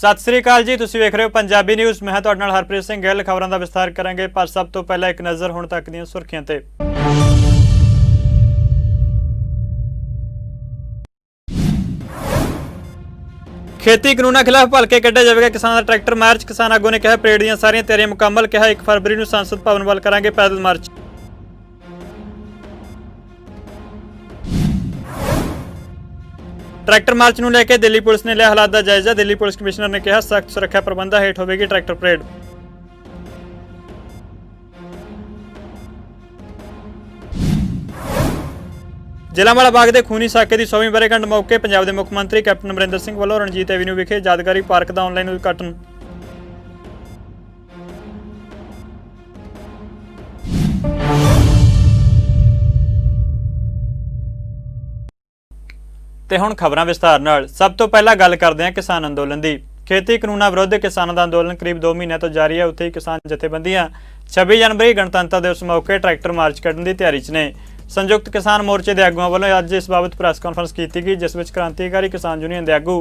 सत श्री अकाल जी, तुसीं वेख रहे हो पंजाबी न्यूज़। मैं तुहाडे नाल हरप्रीत सिंह गिल। खबरों का विस्तार करांगे, पर सब तो पहला एक नज़र हुण तक दीआं सुर्खियां ते। खेती कानूनां खिलाफ भलके कढ़िया जाएगा किसानां दा ट्रैक्टर मार्च। किसान आगू ने कहा परेड दीआं सारियां तैयारियां मुकम्मल। कहा 1 फरवरी नूं संसद भवन वल करांगे पैदल मार्च। ट्रैक्टर मार्च ਨੂੰ ਲੈ ਕੇ दिल्ली पुलिस ने लिया हालात का जायजा। दिल्ली पुलिस कमिश्नर ने कहा सख्त सुरक्षा प्रबंधों हेठ होगी ट्रैक्टर परेड। जलियांवाला बाग के खूनी साके की 100वीं वर्षगांठ मौके पंजाब के मुख्य मंत्री कैप्टन अमरिंदर सिंह वालों रणजीत एवेन्यू विखे यादगारी पार्क का ऑनलाइन उद्घाटन। ਤੇ ਹੁਣ ਖਬਰਾਂ ਵਿਸਤਾਰ ਨਾਲ। ਸਭ ਤੋਂ ਪਹਿਲਾਂ ਗੱਲ ਕਰਦੇ ਹਾਂ ਕਿਸਾਨ ਅੰਦੋਲਨ ਦੀ। ਖੇਤੀ ਕਾਨੂੰਨਾਂ ਵਿਰੁੱਧ ਕਿਸਾਨਾਂ ਦਾ ਅੰਦੋਲਨ ਕਰੀਬ 2 ਮਹੀਨਿਆਂ ਤੋਂ ਜਾਰੀ ਹੈ। ਉੱਥੇ ਹੀ ਕਿਸਾਨ ਜਥੇਬੰਦੀਆਂ 26 ਜਨਵਰੀ ਗਣਤੰਤਰ ਦਿਵਸ ਮੌਕੇ ਟਰੈਕਟਰ ਮਾਰਚ ਕੱਢਣ ਦੀ ਤਿਆਰੀ 'ਚ ਨੇ। ਸੰਯੁਕਤ ਕਿਸਾਨ ਮੋਰਚੇ ਦੇ ਆਗੂਆਂ ਵੱਲੋਂ ਅੱਜ ਇਸ ਬਾਬਤ ਪ੍ਰੈਸ ਕਾਨਫਰੰਸ ਕੀਤੀ ਗਈ, ਜਿਸ ਵਿੱਚ ਕ੍ਰਾਂਤੀਕਾਰੀ ਕਿਸਾਨ ਯੂਨੀਅਨ ਦੇ ਆਗੂ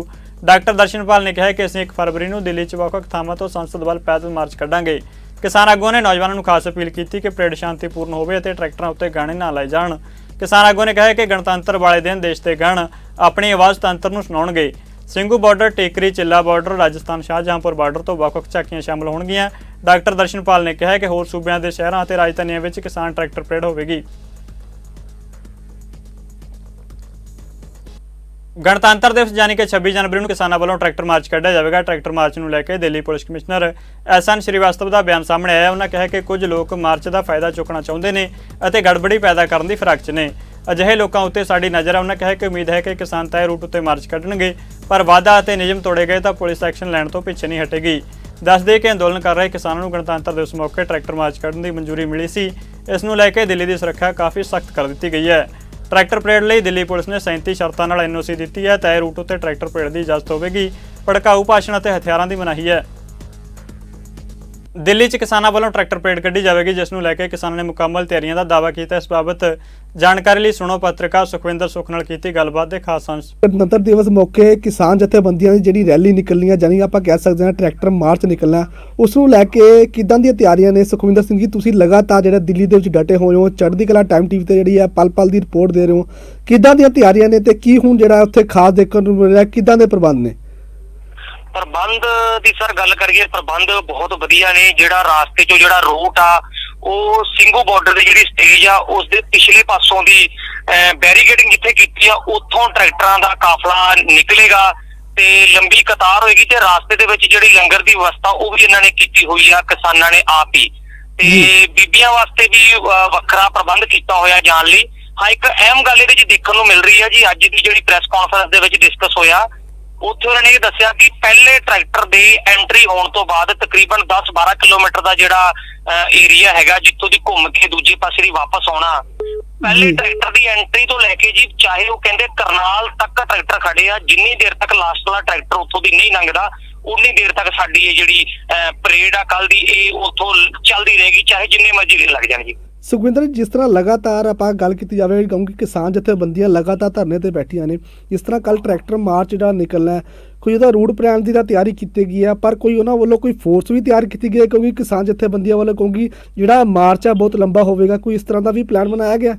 ਡਾਕਟਰ ਦਰਸ਼ਨਪਾਲ ਨੇ ਕਿਹਾ ਕਿ ਅਸੀਂ 1 ਫਰਵਰੀ ਨੂੰ ਦਿੱਲੀ 'ਚ ਵੱਖ-ਵੱਖ ਥਾਵਾਂ ਤੋਂ ਸੰਸਦ ਵੱਲ ਪੈਦਲ ਮਾਰਚ ਕੱਢਾਂਗੇ। ਕਿਸਾਨ ਆਗੂਆਂ ਨੇ ਨੌਜਵਾਨਾਂ ਨੂੰ ਖਾਸ ਅਪੀਲ ਕੀਤੀ ਕਿ ਪਰੇਡ ਸ਼ਾਂਤੀਪੂਰਨ ਹੋਵੇ ਅਤੇ ਟਰੈਕਟਰਾਂ ਉੱਤੇ ਗਾਣੇ ਨਾ ਲਾਏ ਜਾਣ। किसान आगू ने कहा कि गणतंत्र वाले दिन देश के गण अपनी आवाज़ तंत्र नूं सुणाउणगे। ਸਿੰਘੂ बॉर्डर, टेकरी, चिल्ला बॉर्डर, राजस्थान शाहजहांपुर बॉर्डर तो ਵੱਖ-ਵੱਖ ਝਾਕੀਆਂ शामिल होणगीਆਂ। डॉक्टर दर्शनपाल ने कहा कि होर सूबिਆਂ ਦੇ ਸ਼ਹਿਰਾਂ ਅਤੇ ਰਾਜਧਾਨੀਆਂ ਵਿੱਚ किसान ट्रैक्टर परेड होवेगी। गणतंत्र दिवस यानी कि 26 जनवरी ਨੂੰ किसानों ਵੱਲੋਂ ट्रैक्टर मार्च ਕੱਢਿਆ ਜਾਵੇਗਾ। ट्रैक्टर मार्च ਨੂੰ ਲੈ ਕੇ Delhi police commissioner SN Srivastava ਦਾ ਬਿਆਨ ਸਾਹਮਣੇ ਆਇਆ। ਉਹਨਾਂ ਕਿਹਾ ਕਿ ਕੁਝ ਲੋਕ ਮਾਰਚ ਦਾ ਫਾਇਦਾ ਚੁੱਕਣਾ ਚਾਹੁੰਦੇ ਨੇ ਅਤੇ ਗੜਬੜੀ ਪੈਦਾ ਕਰਨ ਦੀ ਫਿਰਾਕ 'ਚ ਨੇ। ਅਜਿਹੇ ਲੋਕਾਂ ਉੱਤੇ ਸਾਡੀ ਨਜ਼ਰ ਹੈ। ਉਹਨਾਂ ਕਿਹਾ ਕਿ ਉਮੀਦ ਹੈ ਕਿ ਕਿਸਾਨ ਤੈਅ ਰੂਟ ਉੱਤੇ ਮਾਰਚ ਕੱਢਣਗੇ, ਪਰ ਵਾਅਦਾ ਅਤੇ ਨਿਯਮ ਤੋੜੇ ਗਏ ਤਾਂ ਪੁਲਿਸ ਐਕਸ਼ਨ ਲੈਣ ਤੋਂ ਪਿੱਛੇ ਨਹੀਂ ਹਟੇਗੀ। ਦੱਸ ਦੇ ਕਿ ਅੰਦੋਲਨ ਕਰ ਰਹੇ ਕਿਸਾਨਾਂ ਨੂੰ ਗਣਤੰਤਰ ਦਿਵਸ ਮੌਕੇ ਟਰੈਕਟਰ ਮਾਰਚ ਕੱਢਣ ਦੀ ਮਨਜ਼ੂਰੀ ਮਿਲੀ ਸੀ। ਇਸ ਨੂੰ ਲੈ ਕੇ ਦਿੱਲੀ ਦੀ ਸੁਰੱਖਿਆ ਕਾਫੀ ਸਖਤ ਕਰ ਦਿੱਤੀ ਗਈ ਹੈ। ट्रैक्टर परेड ਲਈ दिल्ली पुलिस ने 37 ਸ਼ਰਤਾਂ ਨਾਲ NOC ਦਿੱਤੀ ਹੈ। ਤੈਅ ਰੂਟ ਉੱਤੇ ਟਰੈਕਟਰ ਪਰੇਡ ਦੀ ਇਜਾਜ਼ਤ ਹੋਵੇਗੀ। ਭੜਕਾਊ ਭਾਸ਼ਣ ਅਤੇ ਹਥਿਆਰਾਂ ਦੀ ਮਨਾਹੀ ਹੈ। ਦਿੱਲੀ 'ਚ ਕਿਸਾਨਾਂ ਵੱਲੋਂ ਟਰੈਕਟਰ ਪਰੇਡ ਕੱਢੀ ਜਾਵੇਗੀ, ਜਿਸ ਨੂੰ ਲੈ ਕੇ ਕਿਸਾਨਾਂ ਨੇ ਮੁਕੰਮਲ ਤਿਆਰੀਆਂ ਦਾ ਦਾਅਵਾ ਕੀਤਾ। ਇਸ ਬਾਬਤ ਜਾਣਕਾਰੀ ਲਈ ਸੁਣੋ ਪੱਤਰਕਾਰ ਸੁਖਵਿੰਦਰ ਸੁਖ ਨਾਲ ਕੀਤੀ ਗੱਲਬਾਤ ਦੇ ਖਾਸ ਅੰਸ਼। ਗਣਤੰਤਰ ਦਿਵਸ ਮੌਕੇ ਕਿਸਾਨ ਜਥੇਬੰਦੀਆਂ ਦੀ ਜਿਹੜੀ ਰੈਲੀ ਨਿਕਲਣੀ ਹੈ, ਜਾਨੀ ਆਪਾਂ ਕਹਿ ਸਕਦੇ ਹਾਂ ਟਰੈਕਟਰ ਮਾਰਚ ਨਿਕਲਣਾ, ਉਸ ਨੂੰ ਲੈ ਕੇ ਕਿੱਦਾਂ ਦੀਆਂ ਤਿਆਰੀਆਂ ਨੇ? ਸੁਖਵਿੰਦਰ ਸਿੰਘ ਜੀ, ਤੁਸੀਂ ਲਗਾਤਾਰ ਜਿਹੜਾ ਦਿੱਲੀ ਦੇ ਵਿੱਚ ਡਟੇ ਹੋਏ ਹੋ, ਚੜ੍ਹਦੀ ਕਲਾ ਟਾਈਮ TV ਤੇ ਜਿਹੜੀ ਹੈ ਪਲ-ਪਲ ਦੀ ਰਿਪੋਰਟ ਦੇ ਰਹੇ ਹੋ, ਕਿੱਦਾਂ ਦੀਆਂ ਤਿਆਰੀਆਂ ਨੇ ਤੇ ਕੀ ਹੁਣ ਜਿਹੜਾ ਉੱਥੇ ਖਾਸ ਦੇਖਣ ਨੂੰ ਮਿਲ ਰਿਹਾ, ਕਿੱਦਾਂ ਦੇ ਪ੍ਰਬੰਧ ਨੇ? ਪ੍ਰਬੰਧ ਦੀ ਸਰ ਗੱਲ ਕਰੀਏ, ਪ੍ਰਬੰਧ ਬਹੁਤ ਵਧੀਆ ਨੇ। ਜਿਹੜਾ ਰਾਸਤੇ ਚੋਂ ਜਿਹੜਾ ਰੂਟ ਆ ਉਹ ਸਿੰਘੂ ਬਾਰਡਰ ਦੀ ਜਿਹੜੀ ਸਟੇਜ ਆ ਉਸ ਦੇ ਪਿਛਲੇ ਪਾਸੋਂ ਦੀ ਬੈਰੀਕੇਡਿੰਗ ਜਿੱਥੇ ਕੀਤੀ ਆ ਉੱਥੋਂ ਟਰੈਕਟਰਾਂ ਦਾ ਕਾਫਲਾ ਨਿਕਲੇਗਾ ਤੇ ਲੰਬੀ ਕਤਾਰ ਹੋਏਗੀ ਤੇ ਰਾਸਤੇ ਦੇ ਵਿੱਚ ਜਿਹੜੀ ਲੰਗਰ ਦੀ ਵਿਵਸਥਾ ਉਹ ਵੀ ਇਹਨਾਂ ਨੇ ਕੀਤੀ ਹੋਈ ਆ ਕਿਸਾਨਾਂ ਨੇ ਆਪ ਹੀ। ਤੇ ਬੀਬੀਆਂ ਵਾਸਤੇ ਵੀ ਵੱਖਰਾ ਪ੍ਰਬੰਧ ਕੀਤਾ ਹੋਇਆ ਜਾਣ ਲਈ। ਹਾਂ, ਇੱਕ ਅਹਿਮ ਗੱਲ ਇਹਦੇ 'ਚ ਦੇਖਣ ਨੂੰ ਮਿਲ ਰਹੀ ਹੈ ਜੀ, ਅੱਜ ਦੀ ਜਿਹੜੀ ਪ੍ਰੈਸ ਕਾਨਫਰੰਸ ਦੇ ਵਿੱਚ ਡਿਸਕਸ ਹੋਇਆ, ਉੱਥੇ ਉਹਨਾਂ ਨੇ ਇਹ ਦੱਸਿਆ ਕਿ ਪਹਿਲੇ ਟਰੈਕਟਰ ਦੇ ਐਂਟਰੀ ਹੋਣ ਤੋਂ ਬਾਅਦ ਤਕਰੀਬਨ 10-12 ਕਿਲੋਮੀਟਰ ਦਾ ਜਿਹੜਾ ਏਰੀਆ ਹੈਗਾ ਜਿੱਥੋਂ ਦੀ ਘੁੰਮ ਕੇ ਦੂਜੇ ਪਾਸੇ ਦੀ ਵਾਪਸ ਆਉਣਾ, ਪਹਿਲੇ ਟਰੈਕਟਰ ਦੀ ਐਂਟਰੀ ਤੋਂ ਲੈ ਕੇ ਜੀ ਚਾਹੇ ਉਹ ਕਹਿੰਦੇ ਕਰਨਾਲ ਤੱਕ ਟਰੈਕਟਰ ਖੜੇ ਆ, ਜਿੰਨੀ ਦੇਰ ਤੱਕ ਲਾਸਟ ਵਾਲਾ ਟਰੈਕਟਰ ਉੱਥੋਂ ਦੀ ਨਹੀਂ ਲੰਘਦਾ ਉਨੀ ਦੇਰ ਤੱਕ ਸਾਡੀ ਇਹ ਜਿਹੜੀ ਪਰੇਡ ਆ ਕੱਲ ਦੀ ਇਹ ਉੱਥੋਂ ਚੱਲਦੀ ਰਹੇਗੀ, ਚਾਹੇ ਜਿੰਨੇ ਮਰਜ਼ੀ ਦਿਨ ਲੱਗ ਜਾਣ ਜੀ। ਸੁਖਵਿੰਦਰ, ਜਿਸ ਤਰ੍ਹਾਂ ਲਗਾਤਾਰ ਆਪਾਂ ਗੱਲ ਕੀਤੀ ਜਾਵੇ ਕਿਉਂਕਿ ਕਿਸਾਨ ਜਥੇਬੰਦੀਆਂ ਲਗਾਤਾਰ ਧਰਨੇ ਤੇ ਬੈਠੀਆਂ ਨੇ, ਜਿਸ ਤਰ੍ਹਾਂ ਕੱਲ ਟਰੈਕਟਰ ਮਾਰਚ ਜਿਹੜਾ ਨਿਕਲਣਾ ਹੈ, ਕੋਈ ਉਹਦਾ ਰੂਟ ਪਲਾਨ ਦੀ ਤਾਂ ਤਿਆਰੀ ਕੀਤੀ ਗਈ ਹੈ, ਪਰ ਕੋਈ ਉਹਨਾਂ ਵੱਲੋਂ ਕੋਈ ਫੋਰਸ ਵੀ ਤਿਆਰ ਕੀਤੀ ਗਈ ਹੈ ਕਿਉਂਕਿ ਕਿਸਾਨ ਜਥੇਬੰਦੀਆਂ ਵੱਲੋਂ, ਕਿਉਂਕਿ ਜਿਹੜਾ ਮਾਰਚ ਹੈ ਬਹੁਤ ਲੰਬਾ ਹੋਵੇਗਾ, ਕੋਈ ਇਸ ਤਰ੍ਹਾਂ ਦਾ ਵੀ ਪਲਾਨ ਬਣਾਇਆ ਗਿਆ?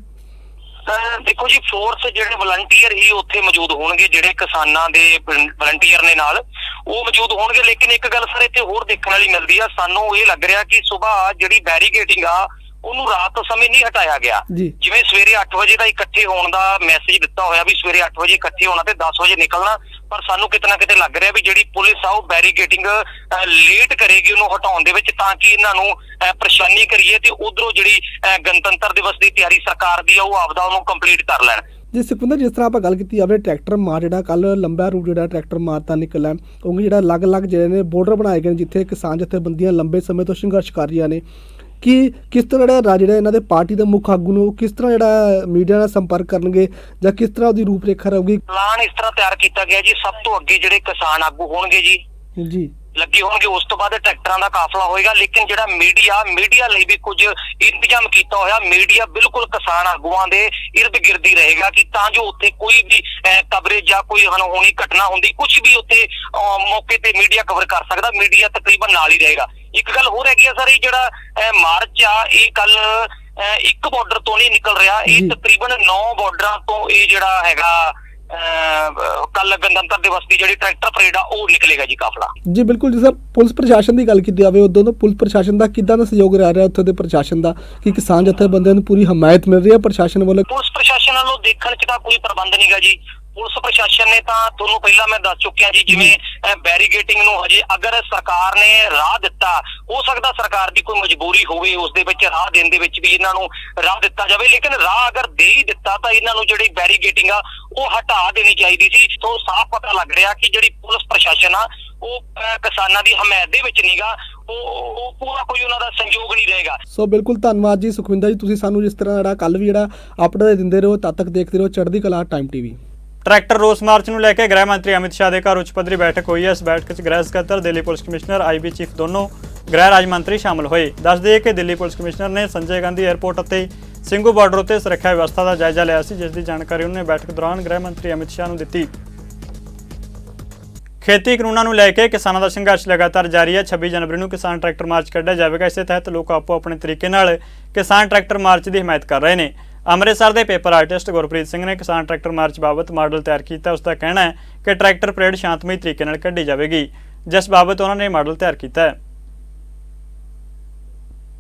ਦੇਖੋ ਜੀ, ਫੋਰਸ ਜਿਹੜੇ ਵਲੰਟੀਅਰ ਹੀ ਉੱਥੇ ਮੌਜੂਦ ਹੋਣਗੇ, ਜਿਹੜੇ ਕਿਸਾਨਾਂ ਦੇ ਵਲੰਟੀਅਰ ਨੇ ਨਾਲ ਉਹ ਮੌਜੂਦ ਹੋਣਗੇ। ਲੇਕਿਨ ਇੱਕ ਗੱਲ ਸਰ ਇੱਥੇ ਹੋਰ ਦੇਖਣ ਵਾਲੀ ਮਿਲਦੀ ਆ, ਸਾਨੂੰ ਇਹ ਲੱਗ ਰਿਹਾ ਕਿ ਸੁਬਾਹ ਜਿਹੜੀ ਬੈਰੀਕੇਡਿੰਗ ਆ ਉਹਨੂੰ ਰਾਤ ਸਮੇਂ ਨਹੀਂ ਹਟਾਇਆ ਗਿਆ। ਜਿਵੇਂ ਸਵੇਰੇ 8 ਵਜੇ ਦਾ ਇਕੱਠੇ ਹੋਣ ਦਾ ਮੈਸੇਜ ਦਿੱਤਾ ਹੋਇਆ ਵੀ ਸਵੇਰੇ 8 ਵਜੇ ਇਕੱਠੇ ਹੋਣਾ ਤੇ 10 ਵਜੇ ਨਿਕਲਣਾ, ਪਰ ਸਾਨੂੰ ਕਿਤੇ ਨਾ ਕਿਤੇ ਲੱਗ ਰਿਹਾ ਵੀ ਜਿਹੜੀ ਪੁਲਿਸ ਆ ਉਹ ਬੈਰੀਕੇਡਿੰਗ ਲੇਟ ਕਰੇਗੀ ਉਹਨੂੰ ਹਟਾਉਣ ਦੇ ਵਿੱਚ, ਤਾਂ ਕਿ ਇਹਨਾਂ ਨੂੰ ਪਰੇਸ਼ਾਨੀ ਕਰੀਏ ਤੇ ਉਧਰੋਂ ਜਿਹੜੀ ਗਣਤੰਤਰ ਦਿਵਸ ਦੀ ਤਿਆਰੀ ਸਰਕਾਰ ਦੀ ਆ ਉਹ ਆਪਦਾ ਉਹਨੂੰ ਕੰਪਲੀਟ ਕਰ ਲੈਣ। ਜੀ ਸੁਖਵਿੰਦਰ, ਜਿਸ ਤਰ੍ਹਾਂ ਆਪਾਂ ਗੱਲ ਕੀਤੀ ਜਾਵੇ ਟਰੈਕਟਰ ਮਾਰ ਜਿਹੜਾ ਕੱਲ ਲੰਬਾ ਰੂਟ ਜਿਹੜਾ ਟਰੈਕਟਰ ਮਾਰ ਤਾਂ ਨਿਕਲਿਆ, ਕਿਉਂਕਿ ਜਿਹੜਾ ਅਲੱਗ-ਅਲੱਗ ਜਿਹੜੇ ਨੇ ਬਾਰਡਰ ਬਣਾਏ ਗਏ ਨੇ ਜਿੱਥੇ ਕਿਸਾਨ ਜਥੇਬੰਦੀਆਂ ਲੰਬੇ ਸਮੇਂ ਤੋਂ ਸੰਘਰਸ਼ ਕਰ ਰਹੀਆਂ ਨੇ, ਕਿ ਕਿਸ ਤਰ੍ਹਾਂ ਜਿਹੜਾ ਇਹਨਾਂ ਦੇ ਪਾਰਟੀ ਦੇ ਮੁੱਖ ਆਗੂ ਨੂੰ ਕਿਸ ਤਰ੍ਹਾਂ ਜਿਹੜਾ ਮੀਡੀਆ ਨਾਲ ਸੰਪਰਕ ਕਰਨਗੇ ਜਾਂ ਕਿਸ ਤਰ੍ਹਾਂ ਉਹਦੀ ਰੂਪ ਰੇਖਾ ਰਹੂਗੀ? ਪਲਾਨ ਇਸ ਤਰ੍ਹਾਂ ਤਿਆਰ ਕੀਤਾ ਗਿਆ ਜੀ, ਸਭ ਤੋਂ ਅੱਗੇ ਜਿਹੜੇ ਕਿਸਾਨ ਆਗੂ ਹੋਣਗੇ ਜੀ ਲੱਗੇ ਹੋਣਗੇ। ਉਸ ਤੋਂ ਬਾਅਦ ਟਰੈਕਟਰਾਂ ਦਾ ਕਾਫਲਾ ਹੋਏਗਾ। ਲੇਕਿਨ ਜਿਹੜਾ ਮੀਡੀਆ ਲਈ ਵੀ ਕੁਝ ਇੰਤਜ਼ਾਮ ਕੀਤਾ ਹੋਇਆ। ਮੀਡੀਆ ਬਿਲਕੁਲ ਕਿਸਾਨ ਆਗੂਆਂ ਦੇ ਇਰਦ ਗਿਰਦ ਹੀ ਰਹੇਗਾ ਕਿ ਤਾਂ ਜੋ ਉੱਥੇ ਕੋਈ ਵੀ ਕਵਰੇਜ ਜਾਂ ਕੋਈ ਅਣਹੋਣੀ ਘਟਨਾ ਹੁੰਦੀ, ਕੁਝ ਵੀ ਉੱਥੇ ਮੌਕੇ ਤੇ ਮੀਡੀਆ ਕਵਰ ਕਰ ਸਕਦਾ। ਮੀਡੀਆ ਤਕਰੀਬਨ ਨਾਲ ਹੀ ਰਹੇਗਾ। ਇੱਕ ਗੱਲ ਹੋਰ ਹੈਗੀ ਆ ਸਰ, ਇਹ ਜਿਹੜਾ ਮਾਰਚ ਆ ਇਹ ਕੱਲ ਇੱਕ ਬਾਰਡਰ ਤੋਂ ਨਹੀਂ ਨਿਕਲ ਰਿਹਾ, ਇਹ ਤਕਰੀਬਨ 9 ਬਾਰਡਰਾਂ ਤੋਂ ਇਹ ਜਿਹੜਾ ਹੈਗਾ ਕੱਲ ਗਣਤੰਤਰ ਦਿਵਸ ਦੀ ਜਿਹੜੀ ਟਰੈਕਟਰ ਪਰੇਡ ਆ ਉਹ ਨਿਕਲੇਗਾ ਜੀ ਕਾਫਲਾ। ਜੀ ਬਿਲਕੁਲ ਜੀ ਸਰ, ਪੁਲਿਸ ਪ੍ਰਸ਼ਾਸਨ ਦੀ ਗੱਲ ਕੀਤੀ ਜਾਵੇ ਉਦੋਂ ਤੋਂ ਪੁਲਿਸ ਪ੍ਰਸ਼ਾਸਨ ਦਾ ਕਿੱਦਾਂ ਦਾ ਸਹਿਯੋਗ ਰਹਿ ਰਿਹਾ ਉੱਥੇ ਦੇ ਪ੍ਰਸ਼ਾਸਨ ਦਾ, ਕਿ ਕਿਸਾਨ ਜਥੇਬੰਦੀਆਂ ਨੂੰ ਪੂਰੀ ਹਮਾਇਤ ਮਿਲ ਰਹੀ ਹੈ ਪ੍ਰਸ਼ਾਸਨ ਵੱਲੋਂ? ਪੁਲਿਸ ਪ੍ਰਸ਼ਾਸਨ ਵੱਲੋਂ ਦੇਖਣ 'ਚ ਤਾਂ ਕੋਈ ਪ੍ਰਬੰਧ ਨਹੀਂਗਾ ਜੀ। ਪੁਲਿਸ ਪ੍ਰਸ਼ਾਸਨ ਨੇ ਤਾਂ ਤੁਹਾਨੂੰ ਪਹਿਲਾਂ ਮੈਂ ਦੱਸ ਚੁੱਕਿਆ ਜੀ, ਜਿਵੇਂ ਬੈਰੀਗੇਟਿੰਗ ਨੂੰ ਹਜੇ ਅਗਰ ਸਰਕਾਰ ਨੇ ਰਾਹ ਦਿੱਤਾ, ਹੋ ਸਕਦਾ ਸਰਕਾਰ ਦੀ ਕੋਈ ਮਜਬੂਰੀ ਹੋਵੇ ਉਸ ਦੇ ਵਿੱਚ ਰਾਹ ਦੇਣ ਦੇ ਵਿੱਚ ਵੀ ਇਹਨਾਂ ਨੂੰ ਰਾਹ ਦਿੱਤਾ ਜਾਵੇ। ਲੇਕਿਨ ਰਾਹ ਅਗਰ ਦੇ ਹੀ ਦਿੱਤਾ ਤਾਂ ਇਹਨਾਂ ਨੂੰ ਜਿਹੜੀ ਬੈਰੀਗੇਟਿੰਗ ਆ ਉਹ ਹਟਾ ਦੇਣੀ ਚਾਹੀਦੀ ਸੀ। ਤੋਂ ਸਾਫ਼ ਪਤਾ ਲੱਗ ਰਿਹਾ ਕਿ ਜਿਹੜੀ ਪੁਲਿਸ ਪ੍ਰਸ਼ਾਸਨ ਆ ਉਹ ਕਿਸਾਨਾਂ ਦੀ ਹਮਾਇਤ ਦੇ ਵਿੱਚ ਨਹੀਂਗਾ, ਉਹ ਪੂਰਾ ਕੋਈ ਉਹਨਾਂ ਦਾ ਸਹਿਯੋਗ ਨਹੀਂ ਰਹੇਗਾ। ਸੋ ਬਿਲਕੁਲ ਧੰਨਵਾਦ ਜੀ ਸੁਖਵਿੰਦਰ ਜੀ, ਤੁਸੀਂ ਸਾਨੂੰ ਜਿਸ ਤਰ੍ਹਾਂ ਜਿਹੜਾ ਕੱਲ ਵੀ ਜਿਹੜਾ ਅਪਡੇਟ ਦਿੰਦੇ ਰਹੋ, ਤਦ ਤੱਕ ਦੇਖਦੇ ਰਹੋ ਚੜ੍ਹਦੀ ਕਲਾ ਟਾਈਮ ਟੀਵੀ। ਟਰੈਕਟਰ ਰੋਸ ਮਾਰਚ ਨੂੰ ਲੈ ਕੇ ਗ੍ਰਹਿ ਮੰਤਰੀ ਅਮਿਤ ਸ਼ਾਹ ਦੇ ਘਰ ਉੱਚ ਪੱਧਰੀ ਬੈਠਕ ਹੋਈ ਹੈ। ਇਸ ਬੈਠਕ 'ਚ ਗ੍ਰਹਿ ਸਕੱਤਰ, Delhi police commissioner, IB chief ਦੋਨੋਂ ਗ੍ਰਹਿ ਰਾਜ ਮੰਤਰੀ ਸ਼ਾਮਲ ਹੋਏ। ਦੱਸ ਦਈਏ ਕਿ ਦਿੱਲੀ ਪੁਲਿਸ ਕਮਿਸ਼ਨਰ ਨੇ ਸੰਜੇ ਗਾਂਧੀ 에ਅਰਪੋਰਟ ਅਤੇ ਸਿੰਘੂ ਬਾਰਡਰ ਉੱਤੇ ਸੁਰੱਖਿਆ ਵਿਵਸਥਾ ਦਾ ਜਾਇਜ਼ਾ ਲਿਆ ਸੀ, ਜਿਸ ਦੀ ਜਾਣਕਾਰੀ ਉਹਨੇ ਬੈਠਕ ਦੌਰਾਨ ਗ੍ਰਹਿ ਮੰਤਰੀ ਅਮਿਤ ਸ਼ਾਹ ਨੂੰ ਦਿੱਤੀ। ਖੇਤੀ ਕਾਨੂੰਨਾਂ ਨੂੰ ਲੈ ਕੇ ਕਿਸਾਨਾਂ ਦਾ ਸੰਘਰਸ਼ ਲਗਾਤਾਰ ਜਾਰੀ ਹੈ। 26 ਜਨਵਰੀ ਨੂੰ ਕਿਸਾਨ ਟਰੈਕਟਰ ਮਾਰਚ ਕੱਢਿਆ ਜਾਵੇਗਾ। ਇਸੇ ਤਹਿਤ ਲੋਕ ਆਪੋ ਆਪਣੇ ਤਰੀਕੇ ਨਾਲ ਕਿਸਾਨ ਟਰੈਕਟਰ ਮਾਰਚ ਦੀ ਹਮਾਇਤ ਕਰ ਰਹੇ ਨੇ। ਅੰਮ੍ਰਿਤਸਰ ਦੇ ਪੇਪਰ ਆਰਟਿਸਟ ਗੁਰਪ੍ਰੀਤ ਸਿੰਘ ਨੇ ਕਿਸਾਨ ਟਰੈਕਟਰ ਮਾਰਚ ਬਾਬਤ ਮਾਡਲ ਤਿਆਰ ਕੀਤਾ। ਉਸ ਦਾ ਕਹਿਣਾ ਹੈ ਕਿ ਟਰੈਕਟਰ ਪਰੇਡ ਸ਼ਾਂਤਮਈ ਤਰੀਕੇ ਨਾਲ ਕੱਢੀ ਜਾਵੇਗੀ, ਜਿਸ ਬਾਬਤ ਉਹਨਾਂ ਨੇ ਮਾਡਲ ਤਿਆਰ ਕੀਤਾ ਹੈ।